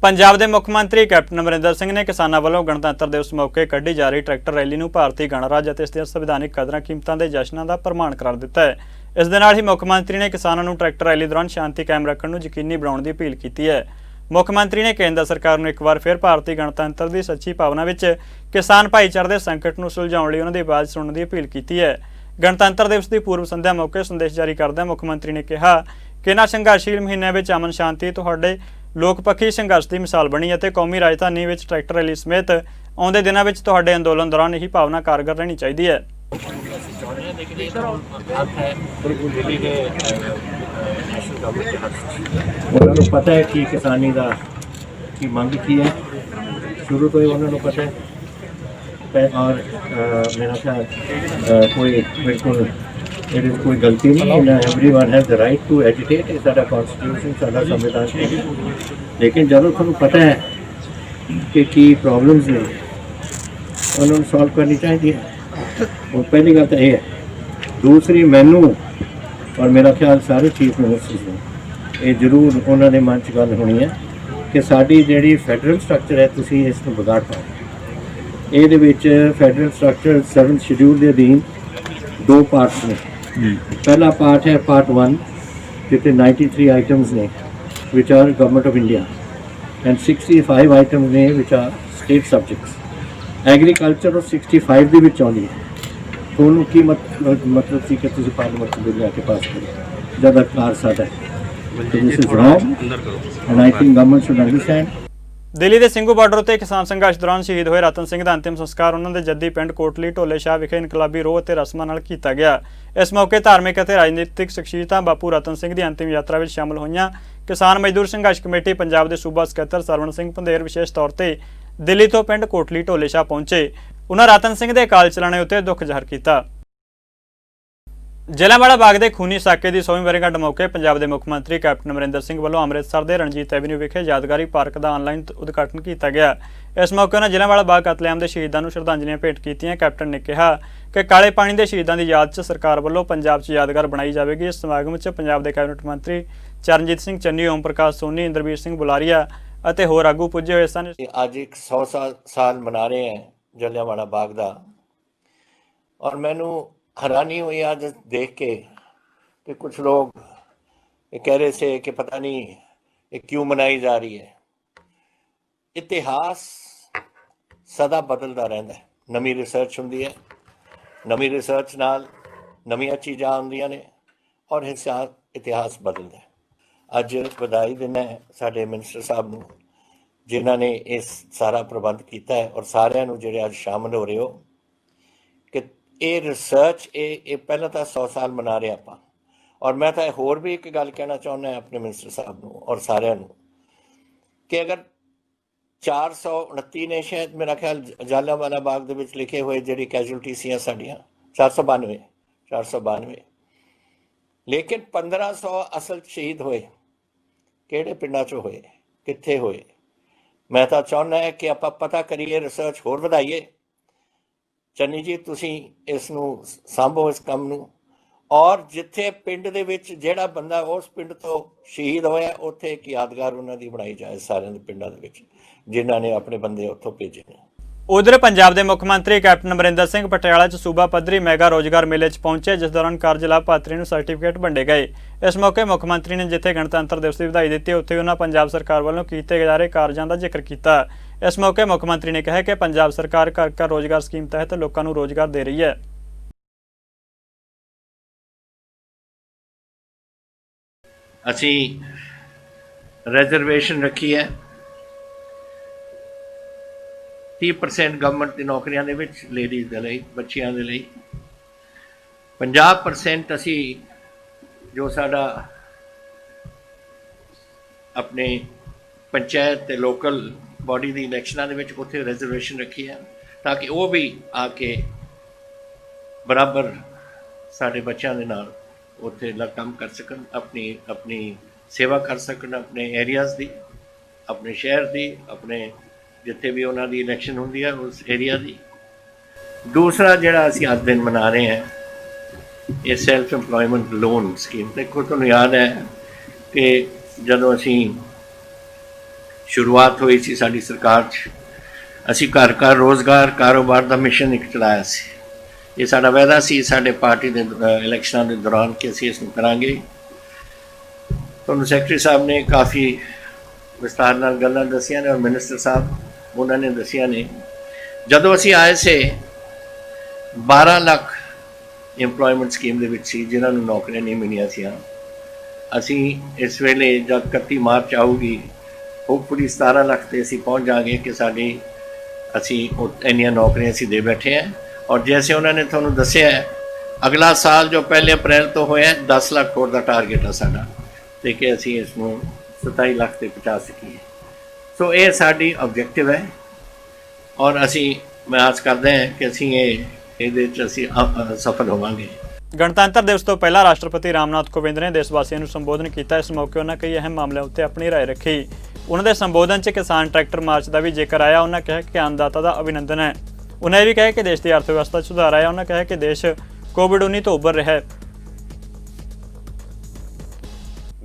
ਪੰਜਾਬ ਦੇ ਮੁੱਖ ਮੰਤਰੀ ਕੈਪਟਨ ਅਮਰਿੰਦਰ ਸਿੰਘ ਨੇ ਕਿਸਾਨਾਂ ਵੱਲੋਂ ਗਣਤੰਤਰ ਦਿਵਸ ਮੌਕੇ ਕੱਢੀ ਜਾ ਰਹੀ ਟਰੈਕਟਰ ਰੈਲੀ ਨੂੰ ਭਾਰਤੀ ਗਣਰਾਜ ਅਤੇ ਇਸ ਦੀਆਂ ਸੰਵਿਧਾਨਿਕ ਕਦਰਾਂ ਕੀਮਤਾਂ ਦੇ ਜਸ਼ਨਾਂ ਦਾ ਪ੍ਰਮਾਣ ਕਰਾਰ ਦਿੱਤਾ ਹੈ। ਇਸ ਦੇ ਨਾਲ ਹੀ ਮੁੱਖ ਮੰਤਰੀ ਨੇ ਕਿਸਾਨਾਂ ਨੂੰ ਟਰੈਕਟਰ ਰੈਲੀ ਦੌਰਾਨ ਸ਼ਾਂਤੀ ਕਾਇਮ ਰੱਖਣ ਨੂੰ ਯਕੀਨੀ ਬਣਾਉਣ ਦੀ ਅਪੀਲ ਕੀਤੀ ਹੈ। ਮੁੱਖ ਮੰਤਰੀ ਨੇ ਕੇਂਦਰ ਸਰਕਾਰ ਨੂੰ ਇੱਕ ਵਾਰ ਫਿਰ ਭਾਰਤੀ ਗਣਤੰਤਰ ਦੀ ਸੱਚੀ ਭਾਵਨਾ ਵਿੱਚ ਕਿਸਾਨ ਭਾਈਚਾਰੇ ਦੇ ਸੰਕਟ ਨੂੰ ਸੁਲਝਾਉਣ ਲਈ ਉਹਨਾਂ ਦੀ ਆਵਾਜ਼ ਸੁਣਨ ਦੀ ਅਪੀਲ ਕੀਤੀ ਹੈ। ਗਣਤੰਤਰ ਦਿਵਸ ਦੀ ਪੂਰਵ ਸੰਧਿਆ ਮੌਕੇ ਸੰਦੇਸ਼ ਜਾਰੀ ਕਰਦਿਆਂ ਮੁੱਖ ਮੰਤਰੀ ਨੇ ਕਿਹਾ ਕਿ ਇਹਨਾਂ ਸੰਘਰਸ਼ੀਲ ਮਹੀਨਿਆਂ ਵਿੱਚ ਅਮਨ ਸ਼ਾਂਤੀ ਤੁਹਾਡੇ ਲੋਕਪੱਖੀ ਸੰਘਰਸ਼ ਦੀ ਮਿਸਾਲ ਬਣੀ ਅਤੇ ਕੌਮੀ ਰਾਜਧਾਨੀ ਵਿੱਚ ਟਰੈਕਟਰ ਰੈਲੀ ਸਮੇਤ ਆਉਂਦੇ ਦਿਨਾਂ ਵਿੱਚ ਤੁਹਾਡੇ ਅੰਦੋਲਨ ਦੌਰਾਨ ਇਹੀ ਭਾਵਨਾ ਕਾਰਗਰ ਰਹਿਣੀ ਚਾਹੀਦੀ ਹੈ। ਉਹਨਾਂ ਨੂੰ ਪਤਾ ਹੈ ਕਿ ਕਿਸਾਨੀ ਦਾ ਕੀ ਮੰਗ ਕੀ ਹੈ, ਸ਼ੁਰੂ ਤੋਂ ਹੀ ਉਹਨਾਂ ਨੂੰ ਪਤਾ ਹੈ। ਔਰ ਮੇਰਾ ਖਿਆਲ ਕੋਈ ਬਿਲਕੁਲ ਇਹਦੇ ਕੋਈ ਗਲਤੀ ਨਹੀਂ ਹੈ। Everyone has the right to agitate, ਇਹ ਸਾਡਾ ਕਨਸਟੀਟਿਊਸ਼ਨ, ਸਾਡਾ ਸੰਵਿਧਾਨ ਹੈ। ਲੇਕਿਨ ਜਦੋਂ ਤੁਹਾਨੂੰ ਪਤਾ ਹੈ ਕਿ ਕੀ ਪ੍ਰੋਬਲਮਸ ਨੇ, ਉਹਨਾਂ ਨੂੰ ਸੋਲਵ ਕਰਨੀ ਚਾਹੀਦੀ ਹੈ। ਉਹ ਪਹਿਲੀ ਗੱਲ ਤਾਂ ਇਹ ਹੈ। ਦੂਸਰੀ, ਮੈਨੂੰ ਔਰ ਮੇਰਾ ਖਿਆਲ ਸਾਰੇ ਚੀਫ ਮਿਨਿਸਟਰਸ ਨੂੰ ਇਹ ਜ਼ਰੂਰ ਉਹਨਾਂ ਦੇ ਮਨ 'ਚ ਗੱਲ ਹੋਣੀ ਹੈ ਕਿ ਸਾਡੀ ਜਿਹੜੀ ਫੈਡਰਲ ਸਟਰਕਚਰ ਹੈ ਤੁਸੀਂ ਇਸ ਨੂੰ ਵਿਗਾੜ ਪਾਓ। ਇਹਦੇ ਵਿੱਚ ਫੈਡਰਲ ਸਟਰਕਚਰ 7th ਸ਼ਡਿਊਲ ਦੇ ਅਧੀਨ 2 ਪਾਰਟਸ ਨੇ। ਪਹਿਲਾ ਪਾਰਟ ਹੈ ਪਾਰਟ 1 ਜਿੱਥੇ 93 ਆਈਟਮਸ ਨੇ which are government of India and 65 items ਨੇ which are state subjects. Agriculture ਉਹ 65 ਦੇ ਵਿੱਚ ਆਉਂਦੀ ਹੈ। ਤੁਹਾਨੂੰ ਕੀ ਮਤਲਬ ਸੀ ਕਿ ਤੁਸੀਂ ਪਾਰਲੀਮੈਂਟ ਬਿੱਲ ਲੈ ਕੇ ਪਾਸ ਕਰੋ ਜਦ ਅਧਿਕਾਰ ਸਾਡਾ ਹੈ। This is wrong and I think government should understand. Delhi ਦੇ ਸਿੰਘੂ ਬਾਰਡਰ ਉੱਤੇ ਕਿਸਾਨ ਸੰਘਰਸ਼ ਦੌਰਾਨ ਸ਼ਹੀਦ ਹੋਏ ਰਤਨ ਸਿੰਘ ਦਾ ਅੰਤਿਮ ਸੰਸਕਾਰ ਉਹਨਾਂ ਦੇ ਜੱਦੀ ਪਿੰਡ ਕੋਟਲੀ ਢੋਲੇ ਸ਼ਾਹ ਵਿਖੇ ਇਨਕਲਾਬੀ ਰੋਹ ਅਤੇ ਰਸਮਾਂ ਨਾਲ ਕੀਤਾ ਗਿਆ। ਇਸ ਮੌਕੇ ਧਾਰਮਿਕ ਅਤੇ ਰਾਜਨੀਤਿਕ ਸ਼ਖਸੀਅਤਾਂ ਬਾਪੂ ਰਤਨ ਸਿੰਘ ਦੀ ਅੰਤਿਮ ਯਾਤਰਾ ਵਿੱਚ ਸ਼ਾਮਲ ਹੋਈਆਂ। ਕਿਸਾਨ ਮਜ਼ਦੂਰ ਸੰਘਰਸ਼ ਕਮੇਟੀ ਪੰਜਾਬ ਦੇ ਸੂਬਾ ਸਕੱਤਰ ਸਰਵਣ ਸਿੰਘ ਪੰਧੇਰ ਵਿਸ਼ੇਸ਼ ਤੌਰ ਤੇ ਦਿੱਲੀ ਤੋਂ ਪਿੰਡ ਕੋਟਲੀ ਢੋਲੇ ਸ਼ਾਹ ਪਹੁੰਚੇ। ਉਹਨਾਂ ਰਤਨ ਸਿੰਘ ਦੇ ਅਕਾਲ ਚਲਾਣੇ ਉੱਤੇ ਦੁੱਖ ਜ਼ਾਹਰ ਕੀਤਾ। ਜਲਿਆਂਵਾਲਾ ਬਾਗ ਦੇ ਖੂਨੀ ਸਾਕੇ ਦੀ 100ਵੀਂ ਵਰ੍ਹੇਗੰਢ ਮੌਕੇ ਪੰਜਾਬ ਦੇ ਮੁੱਖ ਮੰਤਰੀ ਕੈਪਟਨ ਅਮਰਿੰਦਰ ਸਿੰਘ ਵੱਲੋਂ ਅੰਮ੍ਰਿਤਸਰ ਦੇ ਰਣਜੀਤ ਐਵਨਿਊ ਵਿਖੇ ਯਾਦਗਾਰੀ ਪਾਰਕ ਦਾ ਆਨਲਾਈਨ ਉਦਘਾਟਨ ਕੀਤਾ ਗਿਆ। ਇਸ ਮੌਕੇ ਉਹਨਾਂ ਜਲਿਆਂਵਾਲਾ ਬਾਗ ਕਤਲੇਆਮ ਦੇ ਸ਼ਹੀਦਾਂ ਨੂੰ ਸ਼ਰਧਾਂਜਲੀਆਂ ਭੇਟ ਕੀਤੀਆਂ। ਕੈਪਟਨ ਨੇ ਕਿਹਾ ਕਿ ਕਾਲੇ ਪਾਣੀ ਦੇ ਸ਼ਹੀਦਾਂ ਦੀ ਯਾਦ 'ਚ ਸਰਕਾਰ ਵੱਲੋਂ ਪੰਜਾਬ 'ਚ ਯਾਦਗਾਰ ਬਣਾਈ ਜਾਵੇਗੀ। ਇਸ ਸਮਾਗਮ 'ਚ ਪੰਜਾਬ ਦੇ ਕੈਬਨਿਟ ਮੰਤਰੀ ਚਰਨਜੀਤ ਸਿੰਘ ਚੰਨੀ, ਓਮ ਪ੍ਰਕਾਸ਼ ਸੋਨੀ, ਇੰਦਰਬੀਰ ਸਿੰਘ ਬੁਲਾਰੀਆ ਅਤੇ ਹੋਰ ਆਗੂ ਪੁੱਜੇ ਹੋਏ ਸਨ। ਅੱਜ ਇੱਕ 100 ਸਾਲ ਮਨਾ ਰਹੇ हैं जलियांवाला बाग ਦਾ और ਮੈਨੂੰ हैरानी हुई आज देख के कि कुछ लोग ये कह रहे थे कि पता नहीं ये क्यों मनाई जा रही है। इतिहास सदा बदलता रहता है, नवी रिसर्च होंदी है, नवी रिसर्च नाल नवीं चीज़ां आउंदियां ने और इतिहास बदलता है। अज बधाई देना है साडे मिनिस्टर साहब नूं जिन्हां ने इस सारा प्रबंध किया है और सारिआं नूं जिहड़े अज शामिल हो रहे हो कि ये रिसर्च ये पहला तो 100 साल मना रहे आपां ਔਰ ਮੈਂ ਤਾਂ ਹੋਰ ਵੀ ਇੱਕ ਗੱਲ ਕਹਿਣਾ ਚਾਹੁੰਦਾ ਆਪਣੇ ਮਿਨਿਸਟਰ ਸਾਹਿਬ ਨੂੰ ਔਰ ਸਾਰਿਆਂ ਨੂੰ ਕਿ ਅਗਰ 429 ਨੇ ਸ਼ਾਇਦ ਮੇਰਾ ਖਿਆਲ ਜਲਿਆਂਵਾਲਾ ਬਾਗ ਦੇ ਵਿੱਚ ਲਿਖੇ ਹੋਏ ਜਿਹੜੀ ਕੈਜੂਅਲਟੀ ਸੀਆਂ ਸਾਡੀਆਂ 492 ਲੇਕਿਨ 1500 ਅਸਲ 'ਚ ਸ਼ਹੀਦ ਹੋਏ ਕਿਹੜੇ ਪਿੰਡਾਂ 'ਚੋਂ ਹੋਏ, ਕਿੱਥੇ ਹੋਏ? ਮੈਂ ਤਾਂ ਚਾਹੁੰਦਾ ਹੈ ਕਿ ਆਪਾਂ ਪਤਾ ਕਰੀਏ, ਰਿਸਰਚ ਹੋਰ ਵਧਾਈਏ। ਚੰਨੀ ਜੀ ਤੁਸੀਂ ਇਸ ਨੂੰ ਸਾਂਭੋ ਇਸ ਕੰਮ ਨੂੰ, ਔਰ ਜਿੱਥੇ ਪਿੰਡ ਦੇ ਵਿੱਚ ਜਿਹੜਾ ਬੰਦਾ ਉਸ ਪਿੰਡ ਤੋਂ ਸ਼ਹੀਦ ਹੋਇਆ ਉੱਥੇ ਇੱਕ ਯਾਦਗਾਰ ਉਹਨਾਂ ਦੀ ਬਣਾਈ ਜਾਏ ਸਾਰਿਆਂ ਦੇ ਪਿੰਡਾਂ ਦੇ ਵਿੱਚ ਜਿਨ੍ਹਾਂ ਨੇ ਆਪਣੇ ਬੰਦੇ ਉੱਥੋਂ ਭੇਜੇ ਨੇ। ਉਧਰ ਪੰਜਾਬ ਦੇ ਮੁੱਖ ਮੰਤਰੀ ਕੈਪਟਨ ਅਮਰਿੰਦਰ ਸਿੰਘ ਪਟਿਆਲਾ 'ਚ ਸੂਬਾ ਪੱਧਰੀ ਮੈਗਾ ਰੋਜ਼ਗਾਰ ਮੇਲੇ 'ਚ ਪਹੁੰਚੇ, ਜਿਸ ਦੌਰਾਨ ਕਾਰਜ ਲਾਭਪਾਤਰੀ ਨੂੰ ਸਰਟੀਫਿਕੇਟ ਵੰਡੇ ਗਏ। ਇਸ ਮੌਕੇ ਮੁੱਖ ਮੰਤਰੀ ਨੇ ਜਿੱਥੇ ਗਣਤੰਤਰ ਦਿਵਸ ਦੀ ਵਧਾਈ ਦਿੱਤੀ, ਉੱਥੇ ਉਹਨਾਂ ਪੰਜਾਬ ਸਰਕਾਰ ਵੱਲੋਂ ਕੀਤੇ ਜਾ ਰਹੇ ਕਾਰਜਾਂ ਦਾ ਜ਼ਿਕਰ ਕੀਤਾ। ਇਸ ਮੌਕੇ ਮੁੱਖ ਮੰਤਰੀ ਨੇ ਕਿਹਾ ਕਿ ਪੰਜਾਬ ਸਰਕਾਰ ਘਰ ਘਰ ਰੋਜ਼ਗਾਰ ਸਕੀਮ ਤਹਿਤ ਲੋਕਾਂ ਨੂੰ ਰੋਜ਼ਗਾਰ ਦੇ ਰਹੀ ਹੈ। ਅਸੀਂ ਰਿਜ਼ਰਵੇਸ਼ਨ ਰੱਖੀ ਹੈ 30% ਗਵਰਨਮੈਂਟ ਦੀ ਨੌਕਰੀਆਂ ਦੇ ਵਿੱਚ ਲੇਡੀਜ਼ ਦੇ ਲਈ, ਬੱਚਿਆਂ ਦੇ ਲਈ। 50% ਅਸੀਂ ਜੋ ਸਾਡਾ ਆਪਣੇ ਪੰਚਾਇਤ ਤੇ ਲੋਕਲ ਬੋਡੀ ਦੀ ਇਲੈਕਸ਼ਨਾਂ ਦੇ ਵਿੱਚ ਉੱਥੇ ਰਿਜ਼ਰਵੇਸ਼ਨ ਰੱਖੀ ਹੈ ਤਾਂ ਕਿ ਉਹ ਵੀ ਆ ਕੇ ਬਰਾਬਰ ਸਾਡੇ ਬੱਚਿਆਂ ਦੇ ਨਾਲ ਉੱਥੇ ਕੰਮ ਕਰ ਸਕਣ, ਆਪਣੀ ਸੇਵਾ ਕਰ ਸਕਣ, ਆਪਣੇ ਏਰੀਆਜ਼ ਦੀ, ਆਪਣੇ ਸ਼ਹਿਰ ਦੀ, ਆਪਣੇ ਜਿੱਥੇ ਵੀ ਉਹਨਾਂ ਦੀ ਇਲੈਕਸ਼ਨ ਹੁੰਦੀ ਹੈ ਉਸ ਏਰੀਆ ਦੀ। ਦੂਸਰਾ ਜਿਹੜਾ ਅਸੀਂ ਅੱਜ ਦਿਨ ਮਨਾ ਰਹੇ ਹਾਂ ਇਹ ਸੈਲਫ ਇੰਪਲੋਇਮੈਂਟ ਲੋਨ ਸਕੀਮ। ਦੇਖੋ ਤੁਹਾਨੂੰ ਯਾਦ ਹੈ ਕਿ ਜਦੋਂ ਅਸੀਂ ਸ਼ੁਰੂਆਤ ਹੋਈ ਸੀ ਸਾਡੀ ਸਰਕਾਰ 'ਚ, ਅਸੀਂ ਘਰ ਘਰ ਰੋਜ਼ਗਾਰ ਕਾਰੋਬਾਰ ਦਾ ਮਿਸ਼ਨ ਇੱਕ ਚਲਾਇਆ ਸੀ। ਇਹ ਸਾਡਾ ਵਾਅਦਾ ਸੀ ਸਾਡੇ ਪਾਰਟੀ ਦੇ ਇਲੈਕਸ਼ਨਾਂ ਦੇ ਦੌਰਾਨ ਕਿ ਅਸੀਂ ਇਸ ਨੂੰ ਕਰਾਂਗੇ। ਤੁਹਾਨੂੰ ਸੈਕਟਰੀ ਸਾਹਿਬ ਨੇ ਕਾਫੀ ਵਿਸਤਾਰ ਨਾਲ ਗੱਲਾਂ ਦੱਸੀਆਂ ਨੇ ਔਰ ਮਿਨਿਸਟਰ ਸਾਹਿਬ ਉਹਨਾਂ ਨੇ ਦੱਸੀਆਂ ਨੇ। ਜਦੋਂ ਅਸੀਂ ਆਏ ਸੀ 12 ਲੱਖ ਇੰਪਲੋਇਮੈਂਟ ਸਕੀਮ ਦੇ ਵਿੱਚ ਸੀ ਜਿਨ੍ਹਾਂ ਨੂੰ ਨੌਕਰੀਆਂ ਨਹੀਂ ਮਿਲੀਆਂ ਸੀ। ਅਸੀਂ ਇਸ ਵੇਲੇ ਜਦ 31 ਮਾਰਚ ਆਊਗੀ ਹੋਪਫੁਲੀ 17 ਲੱਖ ਤੇ ਅਸੀਂ ਪਹੁੰਚ ਜਾਵਾਂਗੇ ਕਿ ਅਸੀਂ ਇੰਨੀਆਂ ਨੌਕਰੀਆਂ ਅਸੀਂ ਦੇ ਬੈਠੇ ਹਾਂ। ਔਰ ਜੈਸੇ ਉਹਨਾਂ ਨੇ ਤੁਹਾਨੂੰ ਦੱਸਿਆ ਅਗਲਾ ਸਾਲ ਜੋ 1 ਅਪ੍ਰੈਲ ਤੋਂ ਹੋਇਆ 10 ਲੱਖ ਕਰੋੜ ਦਾ ਟਾਰਗੇਟ ਹੈ ਸਾਡਾ ਤੇ ਕਿ ਅਸੀਂ ਇਸ ਨੂੰ 27 ਲੱਖ ਤੇ ਪਹੁੰਚਾ ਸਕੀਏ। ਸੋ ਇਹ ਸਾਡੀ ਆਬਜੈਕਟਿਵ ਹੈ ਔਰ ਅਸੀਂ ਮੈਂ ਆਸ ਕਰਦੇ ਹਾਂ ਕਿ ਅਸੀਂ ਇਹਦੇ 'ਚ ਅਸੀਂ ਸਫਲ ਹੋਵਾਂਗੇ। ਗਣਤੰਤਰ ਦਿਵਸ ਤੋਂ ਪਹਿਲਾਂ ਰਾਸ਼ਟਰਪਤੀ ਰਾਮਨਾਥ ਕੋਵਿੰਦ ਨੇ ਦੇਸ਼ ਵਾਸੀਆਂ ਨੂੰ ਸੰਬੋਧਨ ਕੀਤਾ। ਇਸ ਮੌਕੇ ਉਹਨਾਂ ਕਈ ਅਹਿਮ ਮਾਮਲਿਆਂ ਉੱਤੇ ਆਪਣੀ ਰਾਏ ਰੱਖੀ। ਉਹਨਾਂ ਦੇ ਸੰਬੋਧਨ 'ਚ ਕਿਸਾਨ ਟਰੈਕਟਰ ਮਾਰਚ ਦਾ ਵੀ ਜ਼ਿਕਰ ਆਇਆ। ਉਹਨਾਂ ਕਿਹਾ ਕਿ ਅੰਨਦਾਤਾ ਦਾ ਅਭਿਨੰਦਨ ਹੈ। ਉਹਨਾਂ ਇਹ ਵੀ ਕਿਹਾ ਕਿ ਦੇਸ਼ ਦੀ ਅਰਥ ਵਿਵਸਥਾ 'ਚ ਸੁਧਾਰ ਆਇਆ। ਉਹਨਾਂ ਕਿਹਾ ਕਿ ਦੇਸ਼ ਕੋਵਿਡ-19 ਤੋਂ ਉੱਭਰ ਰਿਹਾ ਹੈ।